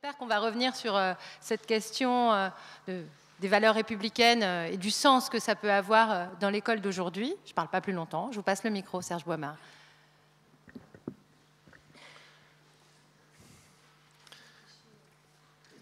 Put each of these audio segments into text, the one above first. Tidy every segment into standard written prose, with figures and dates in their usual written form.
J'espère qu'on va revenir sur cette question des valeurs républicaines et du sens que ça peut avoir dans l'école d'aujourd'hui. Je ne parle pas plus longtemps. Je vous passe le micro, Serge Boimard.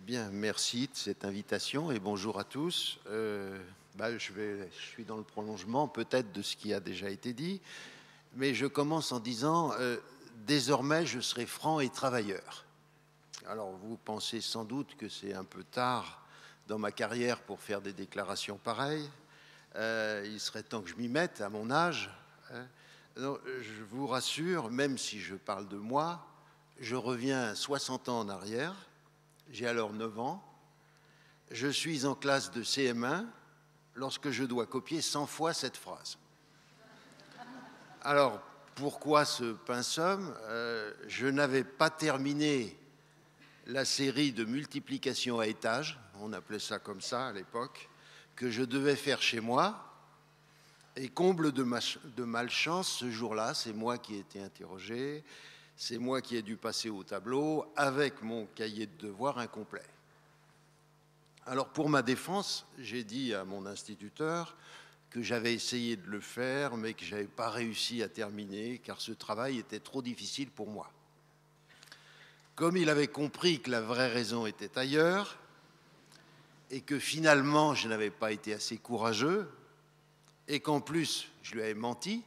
Bien, merci de cette invitation et bonjour à tous. Je suis dans le prolongement peut-être de ce qui a déjà été dit, mais je commence en disant désormais je serai franc et travailleur. Alors vous pensez sans doute que c'est un peu tard dans ma carrière pour faire des déclarations pareilles. Il serait temps que je m'y mette à mon âge. Non, je vous rassure, même si je parle de moi, je reviens 60 ans en arrière. J'ai alors 9 ans. Je suis en classe de CM1 lorsque je dois copier 100 fois cette phrase. Alors, pourquoi ce pinceum ? Je n'avais pas terminé la série de multiplication à étages, on appelait ça comme ça à l'époque, que je devais faire chez moi. Et comble de malchance, ce jour-là, c'est moi qui ai été interrogé, c'est moi qui ai dû passer au tableau avec mon cahier de devoirs incomplet. Alors pour ma défense, j'ai dit à mon instituteur que j'avais essayé de le faire, mais que je n'avais pas réussi à terminer, car ce travail était trop difficile pour moi. Comme il avait compris que la vraie raison était ailleurs, et que finalement je n'avais pas été assez courageux, et qu'en plus je lui avais menti,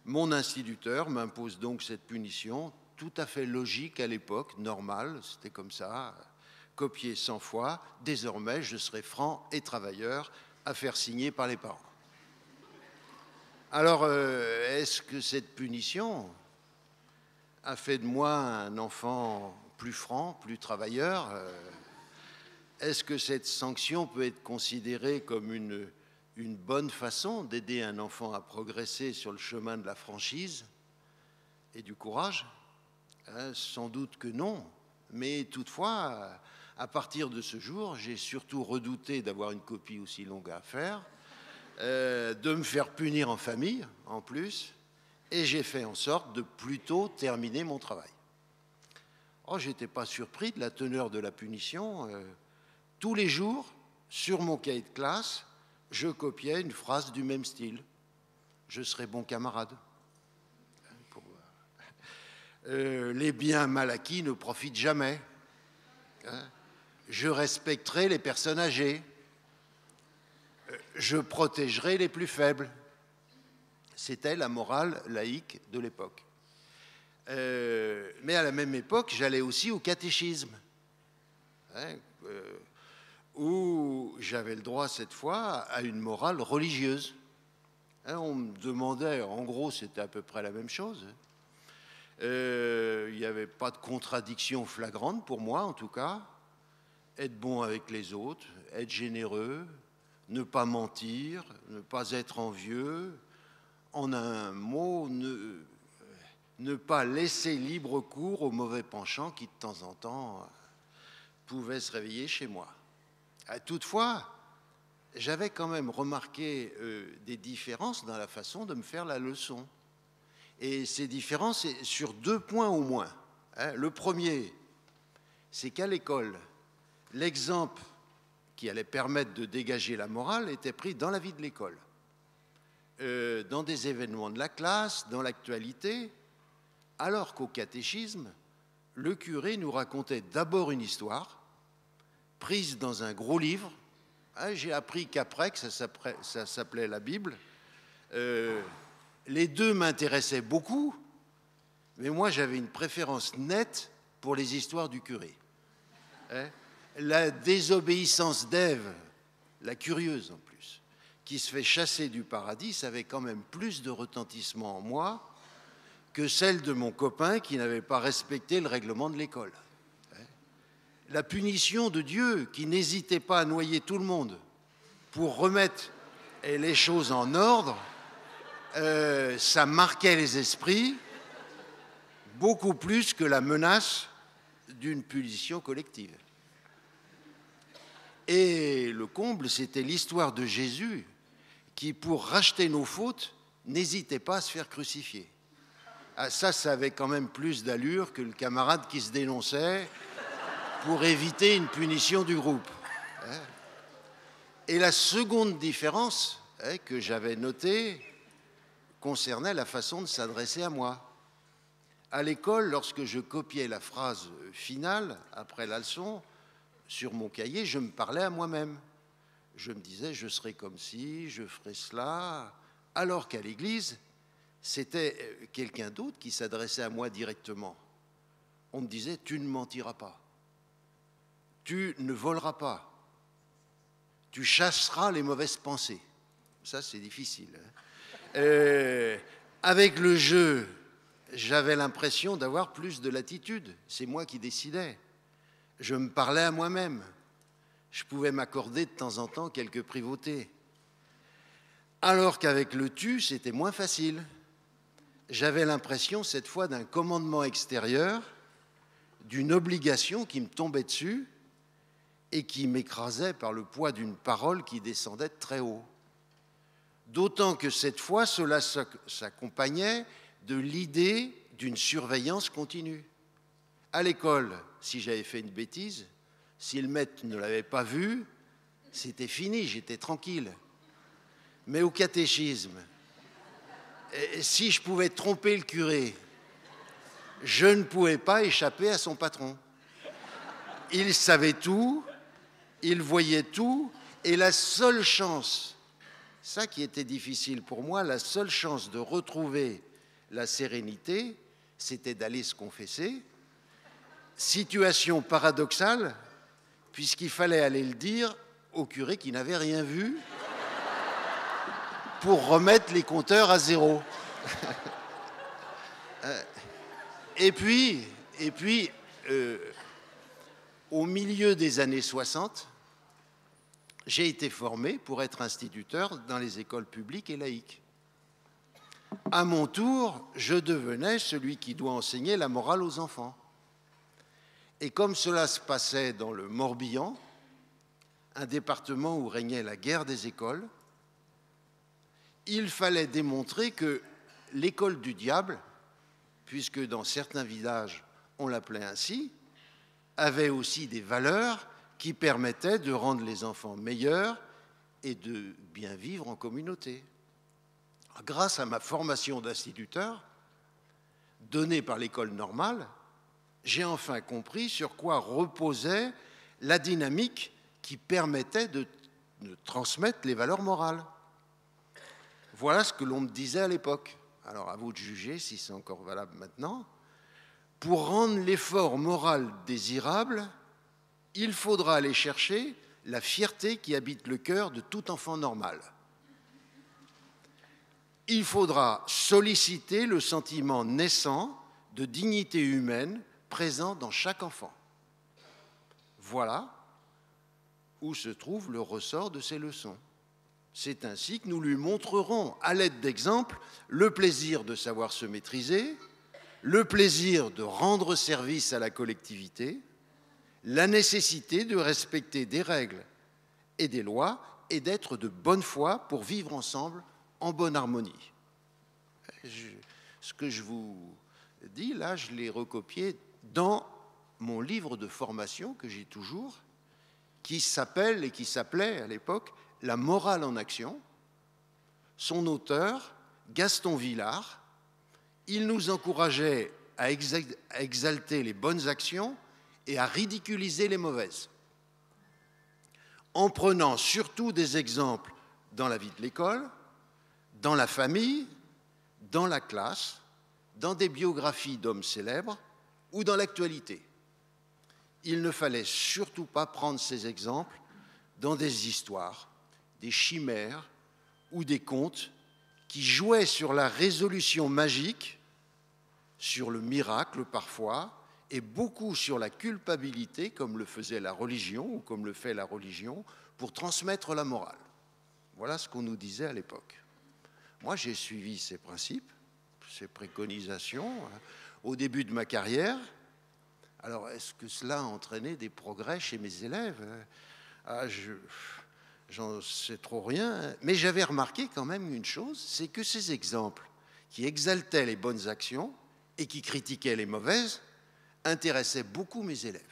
mon instituteur m'impose donc cette punition, tout à fait logique à l'époque, normale, c'était comme ça, copier 100 fois, désormais je serai franc et travailleur à faire signer par les parents. Alors, est-ce que cette punition a fait de moi un enfant plus franc, plus travailleur ? Est-ce que cette sanction peut être considérée comme une bonne façon d'aider un enfant à progresser sur le chemin de la franchise et du courage ? Sans doute que non, mais toutefois, à partir de ce jour, j'ai surtout redouté d'avoir une copie aussi longue à faire, de me faire punir en famille en plus, et j'ai fait en sorte de plutôt terminer mon travail. Oh, je n'étais pas surpris de la teneur de la punition. Tous les jours, sur mon cahier de classe, je copiais une phrase du même style. Je serai bon camarade. Les biens mal acquis ne profitent jamais. Je respecterai les personnes âgées. Je protégerai les plus faibles. C'était la morale laïque de l'époque. Mais à la même époque, j'allais aussi au catéchisme, où j'avais le droit cette fois à une morale religieuse. On me demandait, en gros, c'était à peu près la même chose. Il n'y avait pas de contradiction flagrante pour moi, en tout cas. Être bon avec les autres, être généreux, ne pas mentir, ne pas être envieux. En un mot, ne pas laisser libre cours aux mauvais penchants qui, de temps en temps, pouvaient se réveiller chez moi. Toutefois, j'avais quand même remarqué des différences dans la façon de me faire la leçon. Et ces différences, c'est sur 2 points au moins. Le premier, c'est qu'à l'école, l'exemple qui allait permettre de dégager la morale était pris dans la vie de l'école, dans des événements de la classe, dans l'actualité, alors qu'au catéchisme, le curé nous racontait d'abord une histoire, prise dans un gros livre. J'ai appris qu'après, que ça s'appelait la Bible. Les deux m'intéressaient beaucoup, mais moi j'avais une préférence nette pour les histoires du curé. La désobéissance d'Ève, la curieuse en plus, qui se fait chasser du paradis, ça avait quand même plus de retentissement en moi que celle de mon copain qui n'avait pas respecté le règlement de l'école. La punition de Dieu qui n'hésitait pas à noyer tout le monde pour remettre les choses en ordre, ça marquait les esprits beaucoup plus que la menace d'une punition collective. Et le comble, c'était l'histoire de Jésus qui, pour racheter nos fautes, n'hésitait pas à se faire crucifier. Ça avait quand même plus d'allure que le camarade qui se dénonçait pour éviter une punition du groupe. Et la seconde différence que j'avais notée concernait la façon de s'adresser à moi. À l'école, lorsque je copiais la phrase finale après la leçon, sur mon cahier, je me parlais à moi-même. Je me disais, je serai comme ci, je ferai cela, alors qu'à l'église, c'était quelqu'un d'autre qui s'adressait à moi directement. On me disait, tu ne mentiras pas, tu ne voleras pas, tu chasseras les mauvaises pensées. Ça, c'est difficile. Avec le jeu, j'avais l'impression d'avoir plus de latitude. C'est moi qui décidais. Je me parlais à moi-même. Je pouvais m'accorder de temps en temps quelques privautés. Alors qu'avec le tu, c'était moins facile. J'avais l'impression cette fois d'un commandement extérieur, d'une obligation qui me tombait dessus et qui m'écrasait par le poids d'une parole qui descendait de très haut. D'autant que cette fois, cela s'accompagnait de l'idée d'une surveillance continue. À l'école, si j'avais fait une bêtise, si le maître ne l'avait pas vu, c'était fini, j'étais tranquille. Mais au catéchisme, si je pouvais tromper le curé, je ne pouvais pas échapper à son patron. Il savait tout, il voyait tout, et la seule chance, ça qui était difficile pour moi, la seule chance de retrouver la sérénité, c'était d'aller se confesser. Situation paradoxale, puisqu'il fallait aller le dire au curé qui n'avait rien vu pour remettre les compteurs à zéro. Et puis, au milieu des années 60, j'ai été formé pour être instituteur dans les écoles publiques et laïques. À mon tour, je devenais celui qui doit enseigner la morale aux enfants. Et comme cela se passait dans le Morbihan, un département où régnait la guerre des écoles, il fallait démontrer que l'école du diable, puisque dans certains villages on l'appelait ainsi, avait aussi des valeurs qui permettaient de rendre les enfants meilleurs et de bien vivre en communauté. Grâce à ma formation d'instituteur, donnée par l'école normale, j'ai enfin compris sur quoi reposait la dynamique qui permettait de transmettre les valeurs morales. Voilà ce que l'on me disait à l'époque. Alors à vous de juger si c'est encore valable maintenant. Pour rendre l'effort moral désirable, il faudra aller chercher la fierté qui habite le cœur de tout enfant normal. Il faudra solliciter le sentiment naissant de dignité humaine présent dans chaque enfant. Voilà où se trouve le ressort de ces leçons. C'est ainsi que nous lui montrerons, à l'aide d'exemples, le plaisir de savoir se maîtriser, le plaisir de rendre service à la collectivité, la nécessité de respecter des règles et des lois et d'être de bonne foi pour vivre ensemble en bonne harmonie. Ce que je vous dis là, je l'ai recopié dans mon livre de formation que j'ai toujours, qui s'appelle et qui s'appelait à l'époque « La morale en action ». Son auteur, Gaston Villard, il nous encourageait à exalter les bonnes actions et à ridiculiser les mauvaises, en prenant surtout des exemples dans la vie de l'école, dans la famille, dans la classe, dans des biographies d'hommes célèbres ou dans l'actualité. Il ne fallait surtout pas prendre ces exemples dans des histoires, des chimères ou des contes qui jouaient sur la résolution magique, sur le miracle parfois, et beaucoup sur la culpabilité, comme le faisait la religion ou comme le fait la religion, pour transmettre la morale. Voilà ce qu'on nous disait à l'époque. Moi, j'ai suivi ces principes, ces préconisations au début de ma carrière. Alors, est-ce que cela a entraîné des progrès chez mes élèves? J'en sais trop rien, mais j'avais remarqué quand même une chose, c'est que ces exemples qui exaltaient les bonnes actions et qui critiquaient les mauvaises intéressaient beaucoup mes élèves.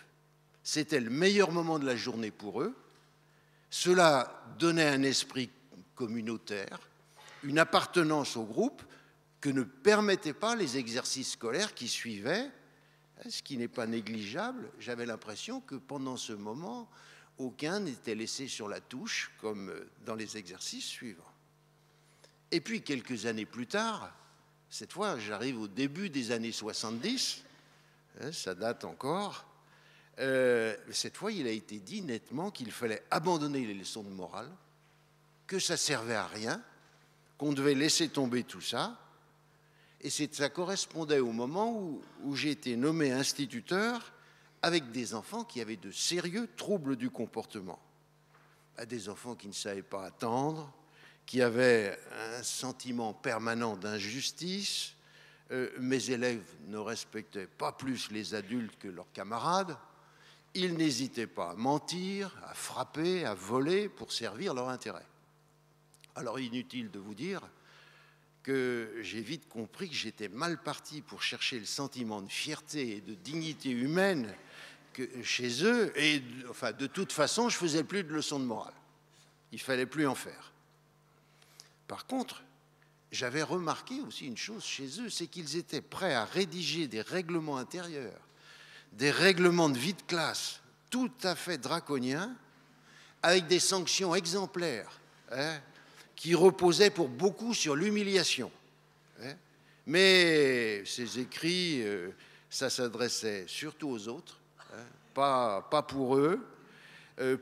C'était le meilleur moment de la journée pour eux. Cela donnait un esprit communautaire, une appartenance au groupe que ne permettaient pas les exercices scolaires qui suivaient, ce qui n'est pas négligeable. J'avais l'impression que pendant ce moment, aucun n'était laissé sur la touche, comme dans les exercices suivants. Et puis, quelques années plus tard, cette fois, j'arrive au début des années 70, ça date encore, cette fois, il a été dit nettement qu'il fallait abandonner les leçons de morale, que ça ne servait à rien, qu'on devait laisser tomber tout ça. Et ça correspondait au moment où j'ai été nommé instituteur avec des enfants qui avaient de sérieux troubles du comportement. Des enfants qui ne savaient pas attendre, qui avaient un sentiment permanent d'injustice. Mes élèves ne respectaient pas plus les adultes que leurs camarades. Ils n'hésitaient pas à mentir, à frapper, à voler pour servir leur intérêt. Alors, inutile de vous dire que j'ai vite compris que j'étais mal parti pour chercher le sentiment de fierté et de dignité humaine chez eux. Et enfin, de toute façon, je ne faisais plus de leçons de morale. Il ne fallait plus en faire. Par contre, j'avais remarqué aussi une chose chez eux, c'est qu'ils étaient prêts à rédiger des règlements intérieurs, des règlements de vie de classe tout à fait draconiens, avec des sanctions exemplaires, qui reposaient pour beaucoup sur l'humiliation. Mais ces écrits, ça s'adressait surtout aux autres, pas pour eux.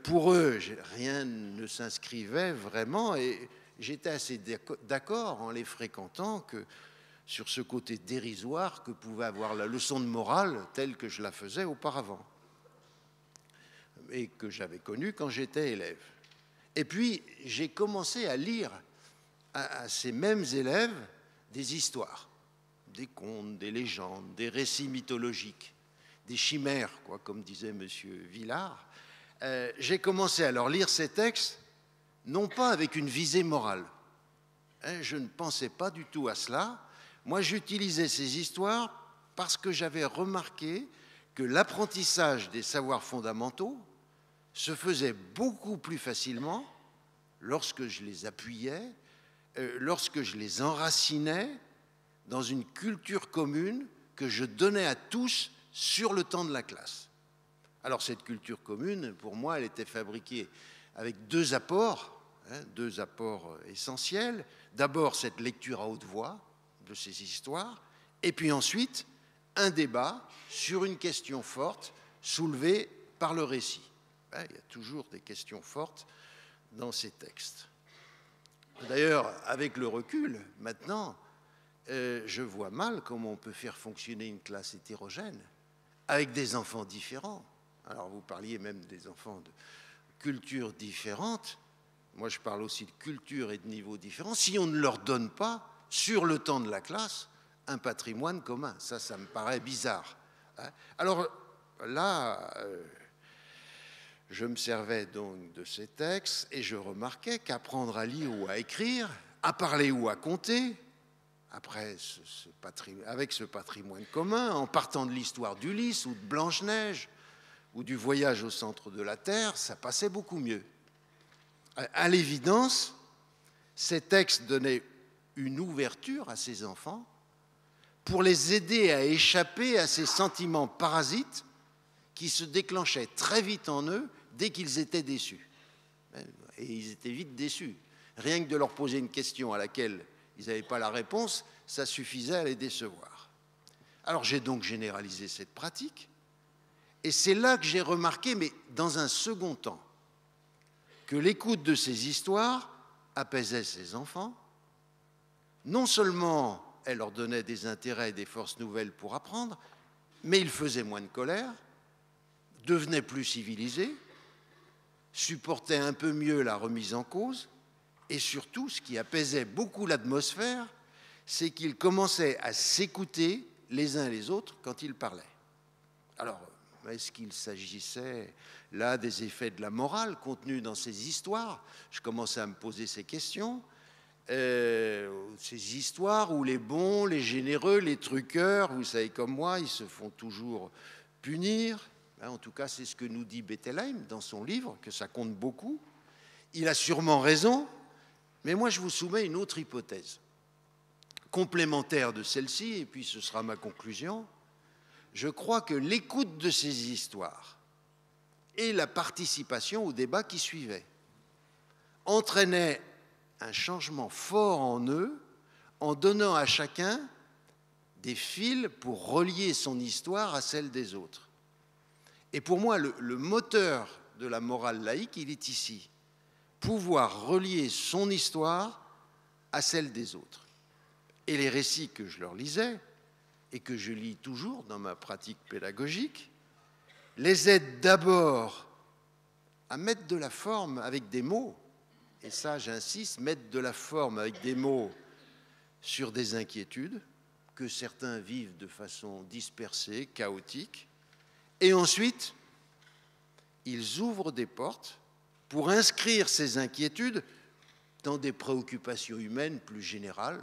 Pour eux, rien ne s'inscrivait vraiment, et j'étais assez d'accord en les fréquentant que sur ce côté dérisoire que pouvait avoir la leçon de morale telle que je la faisais auparavant et que j'avais connue quand j'étais élève. Et puis, j'ai commencé à lire à ces mêmes élèves des histoires, des contes, des légendes, des récits mythologiques, des chimères, quoi, comme disait M. Villard. J'ai commencé à leur lire ces textes, non pas avec une visée morale. Je ne pensais pas du tout à cela. Moi, j'utilisais ces histoires parce que j'avais remarqué que l'apprentissage des savoirs fondamentaux se faisait beaucoup plus facilement lorsque je les appuyais, lorsque je les enracinais dans une culture commune que je donnais à tous sur le temps de la classe. Alors cette culture commune, pour moi, elle était fabriquée avec deux apports essentiels. D'abord, cette lecture à haute voix de ces histoires, et puis ensuite, un débat sur une question forte soulevée par le récit. Il y a toujours des questions fortes dans ces textes. D'ailleurs, avec le recul, maintenant, je vois mal comment on peut faire fonctionner une classe hétérogène avec des enfants différents. Alors, vous parliez même des enfants de cultures différentes. Moi, je parle aussi de cultures et de niveaux différents. Si on ne leur donne pas, sur le temps de la classe, un patrimoine commun, ça me paraît bizarre. Alors là, je me servais donc de ces textes et je remarquais qu'apprendre à lire ou à écrire, à parler ou à compter, avec ce patrimoine commun, en partant de l'histoire d'Ulysse ou de Blanche-Neige ou du voyage au centre de la Terre, ça passait beaucoup mieux. À l'évidence, ces textes donnaient une ouverture à ces enfants pour les aider à échapper à ces sentiments parasites qui se déclenchaient très vite en eux dès qu'ils étaient déçus. Et ils étaient vite déçus. Rien que de leur poser une question à laquelle ils n'avaient pas la réponse, ça suffisait à les décevoir. Alors j'ai donc généralisé cette pratique, et c'est là que j'ai remarqué, mais dans un second temps, que l'écoute de ces histoires apaisait ces enfants. Non seulement elle leur donnait des intérêts et des forces nouvelles pour apprendre, mais ils faisaient moins de colère, devenaient plus civilisés, supportaient un peu mieux la remise en cause, et surtout, ce qui apaisait beaucoup l'atmosphère, c'est qu'ils commençaient à s'écouter les uns les autres quand ils parlaient. Alors, est-ce qu'il s'agissait là des effets de la morale contenus dans ces histoires? Je commençais à me poser ces questions. Ces histoires où les bons, les généreux, les truqueurs, vous savez comme moi, ils se font toujours punir. En tout cas, c'est ce que nous dit Bettelheim dans son livre, que ça compte beaucoup. Il a sûrement raison, mais moi je vous soumets une autre hypothèse, complémentaire de celle-ci, et puis ce sera ma conclusion. Je crois que l'écoute de ces histoires et la participation au débat qui suivait entraînaient un changement fort en eux, en donnant à chacun des fils pour relier son histoire à celle des autres. Et pour moi, le moteur de la morale laïque, il est ici. Pouvoir relier son histoire à celle des autres. Et les récits que je leur lisais, et que je lis toujours dans ma pratique pédagogique, les aident d'abord à mettre de la forme avec des mots, et ça j'insiste, mettre de la forme avec des mots sur des inquiétudes que certains vivent de façon dispersée, chaotique, et ensuite, ils ouvrent des portes pour inscrire ces inquiétudes dans des préoccupations humaines plus générales,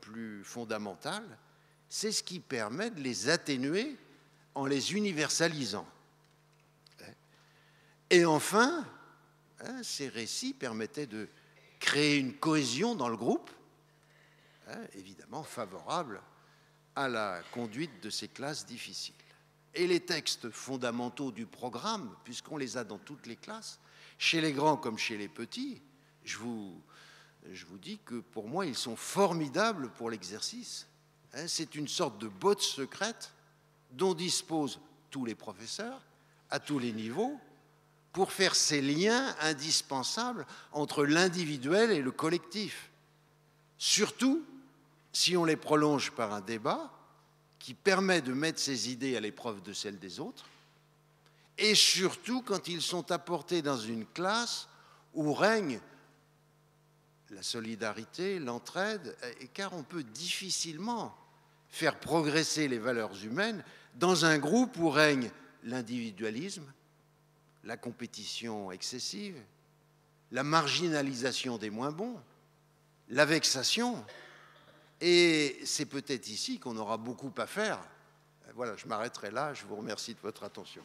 plus fondamentales. C'est ce qui permet de les atténuer en les universalisant. Et enfin, ces récits permettaient de créer une cohésion dans le groupe, évidemment favorable à la conduite de ces classes difficiles. Et les textes fondamentaux du programme, puisqu'on les a dans toutes les classes, chez les grands comme chez les petits, je vous dis que pour moi, ils sont formidables pour l'exercice. C'est une sorte de botte secrète dont disposent tous les professeurs, à tous les niveaux, pour faire ces liens indispensables entre l'individuel et le collectif. Surtout si on les prolonge par un débat qui permet de mettre ses idées à l'épreuve de celles des autres, et surtout quand ils sont apportés dans une classe où règne la solidarité, l'entraide, car on peut difficilement faire progresser les valeurs humaines dans un groupe où règne l'individualisme, la compétition excessive, la marginalisation des moins bons, la vexation. Et c'est peut-être ici qu'on aura beaucoup à faire. Voilà, je m'arrêterai là. Je vous remercie de votre attention.